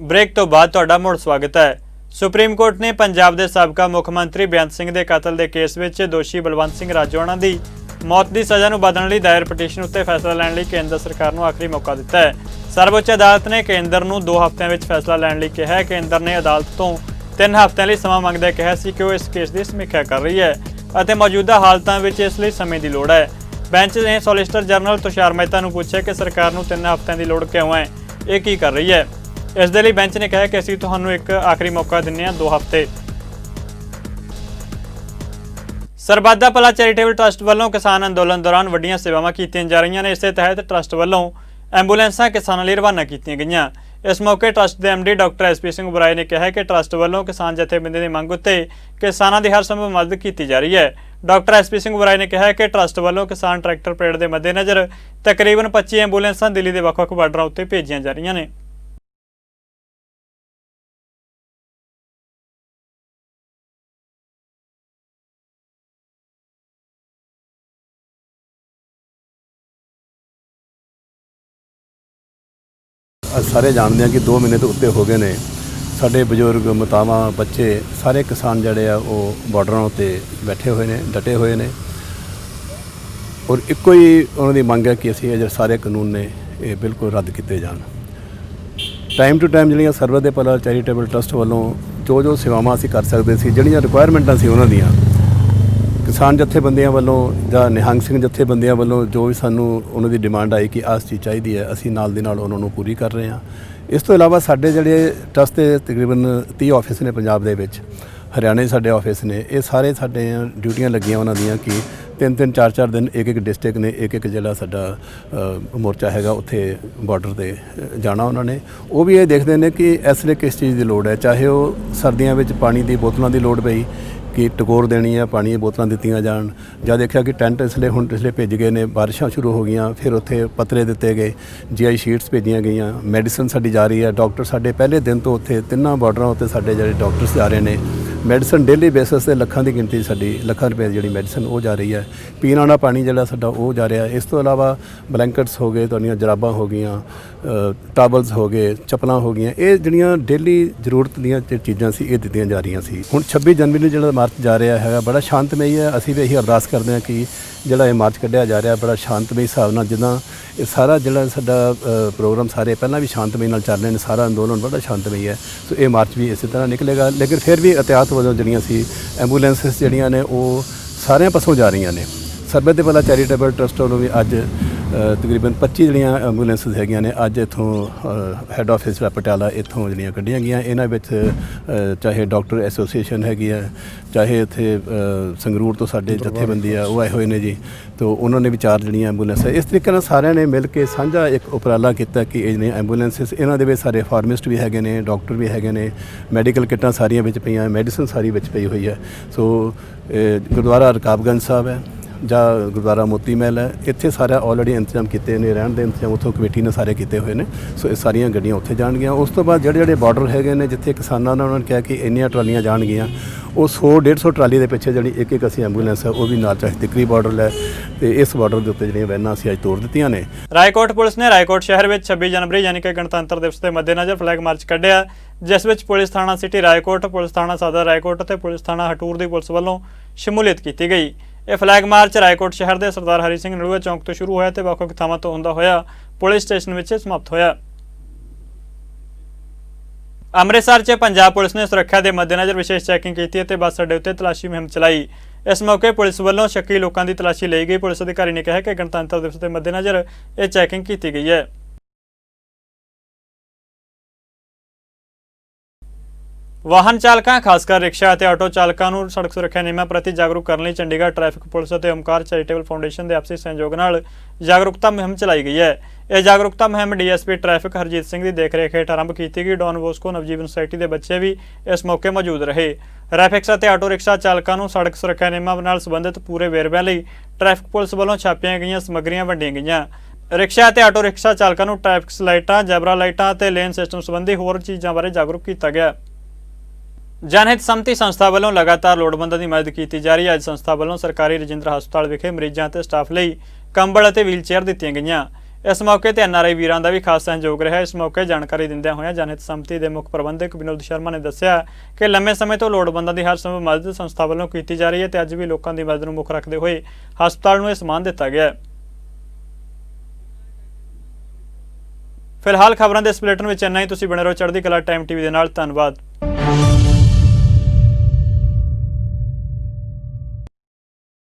ਬ੍ਰੇਕ ਤੋਂ ਬਾਅਦ ਤੁਹਾਡਾ ਮੁੜ ਸਵਾਗਤ ਹੈ। ਸੁਪਰੀਮ ਕੋਰਟ ਨੇ ਪੰਜਾਬ ਦੇ ਸਾਬਕਾ ਮੁੱਖ ਮੰਤਰੀ ਬੇਅੰਤ ਸਿੰਘ ਦੇ ਕਤਲ ਦੇ ਕੇਸ ਵਿੱਚ ਦੋਸ਼ੀ ਬਲਵੰਤ ਸਿੰਘ ਰਾਜੋਆਣਾ ਦੀ ਮੌਤ ਦੀ ਸਜ਼ਾ ਨੂੰ ਬਦਲਣ ਲਈ ਦਾਇਰ ਪਟੀਸ਼ਨ ਉੱਤੇ ਫੈਸਲਾ ਲੈਣ ਲਈ ਕੇਂਦਰ ਸਰਕਾਰ ਨੂੰ ਆਖਰੀ ਮੌਕਾ ਦਿੱਤਾ ਹੈ। ਸਰਵਉੱਚ ਅਦਾਲਤ ਨੇ ਕੇਂਦਰ ਨੂੰ 2 ਹਫ਼ਤਿਆਂ ਵਿੱਚ ਫੈਸਲਾ ਲੈਣ ਲਈ ਕਿਹਾ ਹੈ। ਕੇਂਦਰ ਨੇ ਅਦਾਲਤ ਤੋਂ 3 ਹਫ਼ਤਿਆਂ ਲਈ ਸਮਾਂ ਮੰਗਦਿਆਂ ਕਿਹਾ ਸੀ ਕਿ ਉਹ ਇਸ ਕੇਸ ਦੀ ਸਮੀਖਿਆ ਕਰ ਰਹੀ ਹੈ ਅਤੇ ਮੌਜੂਦਾ ਹਾਲਤਾਂ ਵਿੱਚ ਇਸ ਲਈ ਸਮੇਂ ਦੀ ਲੋੜ ਹੈ। ਬੈਂਚ ਨੇ ਸੋਲਿਸਿਟਰ ਜਨਰਲ ਤੁਸ਼ਾਰ ਮਹਿਤਾ ਨੂੰ ਪੁੱਛਿਆ ਕਿ ਸਰਕਾਰ ਨੂੰ 3 ਹਫ਼ਤਿਆਂ ਦੀ ਲੋੜ ਕਿਉਂ ਹੈ, ਇਹ ਕੀ ਕਰ ਰਹੀ ਹੈ। ਇਸ ਦੇ ਲਈ ਬੈਂਚ ਨੇ ਕਿਹਾ ਕਿ ਅਸੀਂ ਤੁਹਾਨੂੰ ਇੱਕ ਆਖਰੀ ਮੌਕਾ ਦਿੰਦੇ ਹਾਂ, 2 ਹਫ਼ਤੇ। ਸਰਬੱਤ ਦਾ ਭਲਾ ਚੈਰੀਟੇਬਲ ਟਰਸਟ ਵੱਲੋਂ ਕਿਸਾਨ ਅੰਦੋਲਨ ਦੌਰਾਨ ਵੱਡੀਆਂ ਸੇਵਾਵਾਂ ਕੀਤੀਆਂ ਜਾ ਰਹੀਆਂ ਨੇ। ਇਸੇ ਤਹਿਤ ਟਰਸਟ ਵੱਲੋਂ ਐਂਬੂਲੈਂਸਾਂ ਕਿਸਾਨਾਂ ਲਈ ਰਵਾਨਾ ਕੀਤੀਆਂ ਗਈਆਂ। ਇਸ ਮੌਕੇ ਟਰਸਟ ਦੇ ਐਮਡੀ ਡਾਕਟਰ ਐਸਪੀ ਸਿੰਘ ਬੁਰਾਏ ਨੇ ਕਿਹਾ ਕਿ ਟਰਸਟ ਵੱਲੋਂ ਕਿਸਾਨ ਜਥੇਬੰਦੀਆਂ ਦੀ ਮੰਗ ਉੱਤੇ ਕਿਸਾਨਾਂ ਦੀ ਹਰ ਸੰਭਵ ਮਦਦ ਕੀਤੀ ਜਾ ਰਹੀ ਹੈ। ਡਾਕਟਰ ਐਸਪੀ ਸਿੰਘ ਬੁਰਾਏ ਨੇ ਕਿਹਾ ਕਿ ਟਰਸਟ ਵੱਲੋਂ ਕਿਸਾਨ ਟਰੈਕਟਰ ਪਰੇਡ ਦੇ ਮੱਦੇਨਜ਼ਰ ਤਕਰੀਬਨ 25 ਐਂਬੂਲੈਂਸਾਂ ਦਿੱਲੀ ਦੇ ਵੱਖ-ਵੱਖ ਬਾਰਡਰਾਂ ਉੱਤੇ ਭੇਜੀਆਂ ਜਾ ਰਹੀਆਂ ਨੇ। ਸਾਰੇ ਜਾਣਦੇ ਆ ਕਿ 2 ਮਹੀਨੇ ਤੋਂ ਉੱਤੇ ਹੋ ਗਏ ਨੇ ਸਾਡੇ ਬਜ਼ੁਰਗ, ਮਾਤਾਵਾਂ, ਬੱਚੇ ਸਾਰੇ ਕਿਸਾਨ ਜਿਹੜੇ ਆ ਉਹ ਬਾਰਡਰਾਂ ਉੱਤੇ ਬੈਠੇ ਹੋਏ ਨੇ, ਡਟੇ ਹੋਏ ਨੇ ਔਰ ਇੱਕੋ ਹੀ ਉਹਨਾਂ ਦੀ ਮੰਗ ਹੈ ਕਿ ਅਸੀਂ ਇਹ ਜਿਹੜੇ ਸਾਰੇ ਕਾਨੂੰਨ ਨੇ ਇਹ ਬਿਲਕੁਲ ਰੱਦ ਕੀਤੇ ਜਾਣ। ਟਾਈਮ ਟੂ ਟਾਈਮ ਜਿਹੜੀਆਂ ਸਰਬੱਤ ਦੇ ਭਲਾ ਚੈਰੀਟੇਬਲ ਟਰਸਟ ਵੱਲੋਂ ਜੋ ਸੇਵਾਵਾਂ ਅਸੀਂ ਕਰ ਸਕਦੇ ਸੀ, ਜਿਹੜੀਆਂ ਰਿਕੁਆਇਰਮੈਂਟਾਂ ਸੀ ਉਹਨਾਂ ਦੀਆਂ, ਕਿਸਾਨ ਜਥੇਬੰਦੀਆਂ ਵੱਲੋਂ ਜਾਂ ਨਿਹੰਗ ਸਿੰਘ ਜਥੇਬੰਦੀਆਂ ਵੱਲੋਂ ਜੋ ਵੀ ਸਾਨੂੰ ਉਹਨਾਂ ਦੀ ਡਿਮਾਂਡ ਆਈ ਕਿ ਆਹ ਚੀਜ਼ ਚਾਹੀਦੀ ਹੈ, ਅਸੀਂ ਨਾਲ ਦੀ ਨਾਲ ਉਹਨਾਂ ਨੂੰ ਪੂਰੀ ਕਰ ਰਹੇ ਹਾਂ। ਇਸ ਤੋਂ ਇਲਾਵਾ ਸਾਡੇ ਜਿਹੜੇ ਟਰਸਟ ਦੇ ਤਕਰੀਬਨ 30 ਆਫਿਸ ਨੇ ਪੰਜਾਬ ਦੇ ਵਿੱਚ, ਹਰਿਆਣੇ ਸਾਡੇ ਆਫਿਸ ਨੇ, ਇਹ ਸਾਰੇ ਸਾਡੇ ਡਿਊਟੀਆਂ ਲੱਗੀਆਂ ਉਹਨਾਂ ਦੀਆਂ ਕਿ 3-3 4-4 दिन एक डिस्ट्रिक्ट ने एक जिला साडा मोर्चा हैगा उत्थे बार्डर ते जाना उन्होंने। वो भी ये देखते हैं कि इस वे किस चीज़ की लोड़ है, चाहे वो सर्दियों में पानी की बोतलों की लोड़ पई कि टकोर देनी है, पानी दी बोतलां दित्तियां जाण, ਜਾਂ देखा कि टेंट इसलिए हुण पिछले भेज गए ने, बारिशां शुरू हो गई, फिर उत्थे पत्रे दिते गए, GI शीट्स भेजियां गईयां, मैडिसन साडी जा रही है, डॉक्टर साडे पहले दिन तो उत्थे तिन्नां बार्डरां उत्ते साडे जिहड़े डॉक्टर्स जा रहे ने, मैडिसन डेली बेसिस ते लखां की गिनती साडी लखां रुपए जिहड़ी मैडिसन वो जा रही है, पीण वाला पानी जिहड़ा साडा वो जा रहा है। इस तो इलावा ब्लैंकट्स हो गए, तुहाडीआं जराबां हो गईयां, टावल्स हो गए, चप्पलां हो गईयां, ये जिहड़ियां डेली ਜ਼ਰੂਰਤ ਦੀਆਂ चीज़ां सी ये दित्तियां जा रਹੀਆਂ ਸੀ। ਹੁਣ 26 जनवरी ਨੂੰ ਜਿਹੜਾ ਮਾਰਚ ਜਾ ਰਿਹਾ ਹੈਗਾ ਬੜਾ ਸ਼ਾਂਤਮਈ ਹੈ। ਅਸੀਂ ਵੀ ਇਹੀ ਅਰਦਾਸ ਕਰਦੇ ਹਾਂ ਕਿ ਜਿਹੜਾ ਇਹ ਮਾਰਚ ਕੱਢਿਆ ਜਾ ਰਿਹਾ ਬੜਾ ਸ਼ਾਂਤਮਈ ਹਿਸਾਬ ਨਾਲ, ਜਿੱਦਾਂ ਇਹ ਸਾਰਾ ਜਿਹੜਾ ਸਾਡਾ ਪ੍ਰੋਗਰਾਮ ਸਾਰੇ ਪਹਿਲਾਂ ਵੀ ਸ਼ਾਂਤਮਈ ਨਾਲ ਚੱਲ ਰਹੇ ਨੇ, ਸਾਰਾ ਅੰਦੋਲਨ ਬੜਾ ਸ਼ਾਂਤਮਈ ਹੈ। ਸੋ ਇਹ ਮਾਰਚ ਵੀ ਇਸੇ ਤਰ੍ਹਾਂ ਨਿਕਲੇਗਾ, ਲੇਕਿਨ ਫਿਰ ਵੀ ਅਹਤਿਆਤ ਵਜੋਂ ਜਿਹੜੀਆਂ ਸੀ ਐਂਬੂਲੈਂਸਿਸ ਜਿਹੜੀਆਂ ਨੇ ਉਹ ਸਾਰਿਆਂ ਪਾਸੋਂ ਜਾ ਰਹੀਆਂ ਨੇ। ਸਰਬੱਤ ਦੇ ਭਲਾ ਚੈਰੀਟੇਬਲ ਟਰਸਟ ਵੱਲੋਂ ਵੀ ਅੱਜ ਤਕਰੀਬਨ 25 ਜਿਹੜੀਆਂ ਐਂਬੂਲੈਂਸਿਸ ਹੈਗੀਆਂ ਨੇ ਅੱਜ ਇੱਥੋਂ ਹੈੱਡ ਆਫਿਸ ਪਟਿਆਲਾ ਇੱਥੋਂ ਜਿਹੜੀਆਂ ਕੱਢੀਆਂ ਗਈਆਂ। ਇਹਨਾਂ ਵਿੱਚ ਚਾਹੇ ਡਾਕਟਰ ਐਸੋਸੀਏਸ਼ਨ ਹੈਗੀ ਹੈ, ਚਾਹੇ ਇੱਥੇ ਸੰਗਰੂਰ ਤੋਂ ਸਾਡੇ ਜਥੇਬੰਦੀ ਆ ਉਹ ਆਏ ਹੋਏ ਨੇ ਜੀ, तो उन्होंने भी 4 ਜਿਹੜੀਆਂ ਐਂਬੂਲੈਂਸ ਹੈ। ਇਸ ਤਰੀਕੇ ਨਾਲ ਸਾਰਿਆਂ ਨੇ ਮਿਲ ਕੇ ਸਾਂਝਾ ਇੱਕ ਉਪਰਾਲਾ ਕੀਤਾ ਕਿ ਇਹ ਜਿਹੜੀਆਂ ਐਂਬੂਲੈਂਸਿਸ ਇਹਨਾਂ ਦੇ ਵਿੱਚ ਸਾਰੇ ਫਾਰਮਿਸਟ ਵੀ ਹੈਗੇ ਨੇ, ਡਾਕਟਰ ਵੀ ਹੈਗੇ ਨੇ, ਮੈਡੀਕਲ ਕਿੱਟਾਂ ਸਾਰੀਆਂ ਵਿੱਚ ਪਈਆਂ, ਮੈਡੀਸਨ ਸਾਰੀ ਵਿੱਚ ਪਈ ਹੋਈ ਹੈ। ਸੋ ਗੁਰਦੁਆਰਾ ਰਕਾਬਗੰਜ ਸਾਹਿਬ ਹੈ ਜਾਂ ਗੁਰਦੁਆਰਾ ਮੋਤੀ ਮਹਿਲ ਹੈ, ਇੱਥੇ ਸਾਰਾ ਆਲਰੇਡੀ ਇੰਤਜ਼ਾਮ ਕੀਤੇ ਨੇ, ਰਹਿਣ ਦੇ ਇੰਤਜ਼ਾਮ ਉੱਥੋਂ ਕਮੇਟੀ ਨੇ ਸਾਰੇ ਕੀਤੇ ਹੋਏ ਨੇ। ਸੋ ਇਹ ਸਾਰੀਆਂ ਗੱਡੀਆਂ ਉੱਥੇ ਜਾਣਗੀਆਂ। ਉਸ ਤੋਂ ਬਾਅਦ ਜਿਹੜੇ ਬਾਰਡਰ ਹੈਗੇ ਨੇ ਜਿੱਥੇ ਕਿਸਾਨਾਂ ਨੇ ਉਹਨਾਂ ਨੇ ਕਿਹਾ ਕਿ ਇੰਨੀਆਂ ਟਰਾਲੀਆਂ ਜਾਣਗੀਆਂ, ਉਹ 100-150 ਟਰਾਲੀ ਦੇ ਪਿੱਛੇ ਜਿਹੜੀ ਇੱਕ ਅਸੀਂ ਐਂਬੂਲੈਂਸ ਹੈ ਉਹ ਵੀ ਨਾਲ ਚਾਹੇ ਤਿੱਕਰੀ ਬਾਰਡਰ ਲੈ, ਤੇ ਇਸ ਬਾਰਡਰ ਦੇ ਉੱਤੇ ਜਿਹੜੀਆਂ ਵੈਨਾਂ ਅਸੀਂ ਅੱਜ ਤੋੜ ਦਿੱਤੀਆਂ ਨੇ। ਰਾਏਕੋਟ ਪੁਲਿਸ ਨੇ ਰਾਏਕੋਟ ਸ਼ਹਿਰ ਵਿੱਚ 26 ਜਨਵਰੀ ਯਾਨੀ ਕਿ ਗਣਤੰਤਰ ਦਿਵਸ ਦੇ ਮੱਦੇਨਜ਼ਰ ਫਲੈਗ ਮਾਰਚ ਕੱਢਿਆ, ਜਿਸ ਵਿੱਚ ਪੁਲਿਸ ਥਾਣਾ ਸਿਟੀ ਰਾਏਕੋਟ, ਪੁਲਿਸ ਥਾਣਾ ਸਦਰ ਰਾਏਕੋਟ ਅਤੇ ਪੁਲਿਸ ਥਾਣਾ ਹਟੂਰ ਦੀ ਪੁਲਿਸ ਵੱਲੋਂ ਸ਼ਮੂਲੀਅਤ ਕੀਤੀ ਗਈ। ਇਹ ਫਲੈਗ ਮਾਰਚ ਰਾਏਕੋਟ ਸ਼ਹਿਰ ਦੇ ਸਰਦਾਰ ਹਰੀ ਸਿੰਘ ਨਲੂਆ ਚੌਂਕ ਤੋਂ ਸ਼ੁਰੂ ਹੋਇਆ ਤੇ ਵੱਖ-ਵੱਖ ਥਾਵਾਂ ਤੋਂ ਹੁੰਦਾ ਹੋਇਆ ਪੁਲਿਸ ਸਟੇਸ਼ਨ ਵਿੱਚ ਸਮਾਪਤ ਹੋਇਆ। ਅੰਮ੍ਰਿਤਸਰ 'ਚ ਪੰਜਾਬ ਪੁਲਿਸ ਨੇ ਸੁਰੱਖਿਆ ਦੇ ਮੱਦੇਨਜ਼ਰ ਵਿਸ਼ੇਸ਼ ਚੈਕਿੰਗ ਕੀਤੀ ਅਤੇ ਬੱਸ ਅੱਡੇ ਉੱਤੇ ਤਲਾਸ਼ੀ ਮੁਹਿੰਮ ਚਲਾਈ। ਇਸ ਮੌਕੇ ਪੁਲਿਸ ਵੱਲੋਂ ਸ਼ੱਕੀ ਲੋਕਾਂ ਦੀ ਤਲਾਸ਼ੀ ਲਈ ਗਈ। ਪੁਲਿਸ ਅਧਿਕਾਰੀ ਨੇ ਕਿਹਾ ਕਿ ਗਣਤੰਤਰ ਦਿਵਸ ਦੇ ਮੱਦੇਨਜ਼ਰ ਇਹ ਚੈਕਿੰਗ ਕੀਤੀ ਗਈ ਹੈ। ਵਾਹਨ ਚਾਲਕਾਂ ਖਾਸਕਰ ਰਿਕਸ਼ਾ ਅਤੇ ਆਟੋ ਚਾਲਕਾਂ ਨੂੰ ਸੜਕ ਸੁਰੱਖਿਆ ਨਿਯਮਾਂ ਪ੍ਰਤੀ ਜਾਗਰੂਕ ਕਰਨ ਲਈ ਚੰਡੀਗੜ੍ਹ ਟ੍ਰੈਫਿਕ ਪੁਲਿਸ ਅਤੇ ਓਮਕਾਰ ਚੈਰੀਟੇਬਲ ਫਾਊਂਡੇਸ਼ਨ ਦੇ ਆਪਸੀ ਸਹਿਯੋਗ ਨਾਲ ਜਾਗਰੂਕਤਾ ਮੁਹਿੰਮ ਚਲਾਈ ਗਈ ਹੈ। ਇਹ ਜਾਗਰੂਕਤਾ ਮੁਹਿੰਮ DSP ਟ੍ਰੈਫਿਕ ਹਰਜੀਤ ਸਿੰਘ ਦੀ ਦੇਖਰੇਖ ਹੇਠ ਆਰੰਭ ਕੀਤੀ ਗਈ। ਡੌਨ ਬੋਸਕੋ ਨਵਜੀਵਨ ਸੁਸਾਇਟੀ ਦੇ ਬੱਚੇ ਵੀ ਇਸ ਮੌਕੇ ਮੌਜੂਦ ਰਹੇ। ਟ੍ਰੈਫਿਕ ਅਤੇ ਆਟੋ ਰਿਕਸ਼ਾ ਚਾਲਕਾਂ ਨੂੰ ਸੜਕ ਸੁਰੱਖਿਆ ਨਿਯਮਾਂ ਨਾਲ ਸੰਬੰਧਿਤ ਪੂਰੇ ਵੇਰਵਿਆਂ ਲਈ ਟ੍ਰੈਫਿਕ ਪੁਲਿਸ ਵੱਲੋਂ ਛਾਪੀਆਂ ਗਈਆਂ ਸਮੱਗਰੀਆਂ ਵੰਡੀਆਂ ਗਈਆਂ। ਰਿਕਸ਼ਾ ਅਤੇ ਆਟੋ ਰਿਕਸ਼ਾ ਚਾਲਕਾਂ ਨੂੰ ਟ੍ਰੈਫਿਕ ਲਾਈਟਾਂ, ਜ਼ੈਬਰਾ ਲਾਈਟਾਂ ਅਤੇ ਲੇਨ ਸਿਸਟਮ ਸੰਬੰਧੀ ਹੋਰ ਚੀਜ਼ਾਂ ਬਾਰੇ ਜਾਗਰੂਕ ਕੀਤਾ ਗਿਆ। जनहित सम्मति संस्था ਵੱਲੋਂ लगातार लोड़वंदां ਦੀ मदद की जा रही है। ਅੱਜ संस्था ਵੱਲੋਂ सरकारी रजिंद्र हस्पताल विखे मरीजों ਅਤੇ स्टाफ ਲਈ कंबल ਅਤੇ व्हीलचेयर ਦਿੱਤੀਆਂ ਗਈਆਂ। इस मौके ਤੇ NRI ਵੀਰਾਂ ਦਾ ਵੀ ਖਾਸ ਸਹਿਯੋਗ ਰਿਹਾ। ਇਸ ਮੌਕੇ ਜਾਣਕਾਰੀ ਦਿੰਦਿਆਂ ਹੋਇਆਂ जनहित सम्मति ਦੇ ਮੁੱਖ ਪ੍ਰਬੰਧਕ ਵਿਨੋਦ ਸ਼ਰਮਾ ਨੇ ਦੱਸਿਆ ਕਿ ਲੰਮੇ ਸਮੇਂ ਤੋਂ ਲੋੜਵੰਦਾਂ ਦੀ ਹਰ ਸੰਭਵ ਮਦਦ ਸੰਸਥਾ ਵੱਲੋਂ ਕੀਤੀ ਜਾ ਰਹੀ ਹੈ ਤੇ ਅੱਜ ਵੀ ਲੋਕਾਂ ਦੀ ਮਦਦ ਨੂੰ ਮੁੱਖ ਰੱਖਦੇ ਹੋਏ ਹਸਪਤਾਲ ਨੂੰ ਇਹ ਸਨਮਾਨ ਦਿੱਤਾ ਗਿਆ। ਫਿਲਹਾਲ ਖਬਰਾਂ ਦੇ ਇਸ ਬੁਲੇਟਿਨ ਵਿੱਚ ਇੰਨਾ ਹੀ। ਤੁਸੀਂ ਬਣੇ ਰਹੋ ਚੜ੍ਹਦੀ ਕਲਾ ਟਾਈਮ TV ਦੇ ਨਾਲ। ਧੰਨਵਾਦ।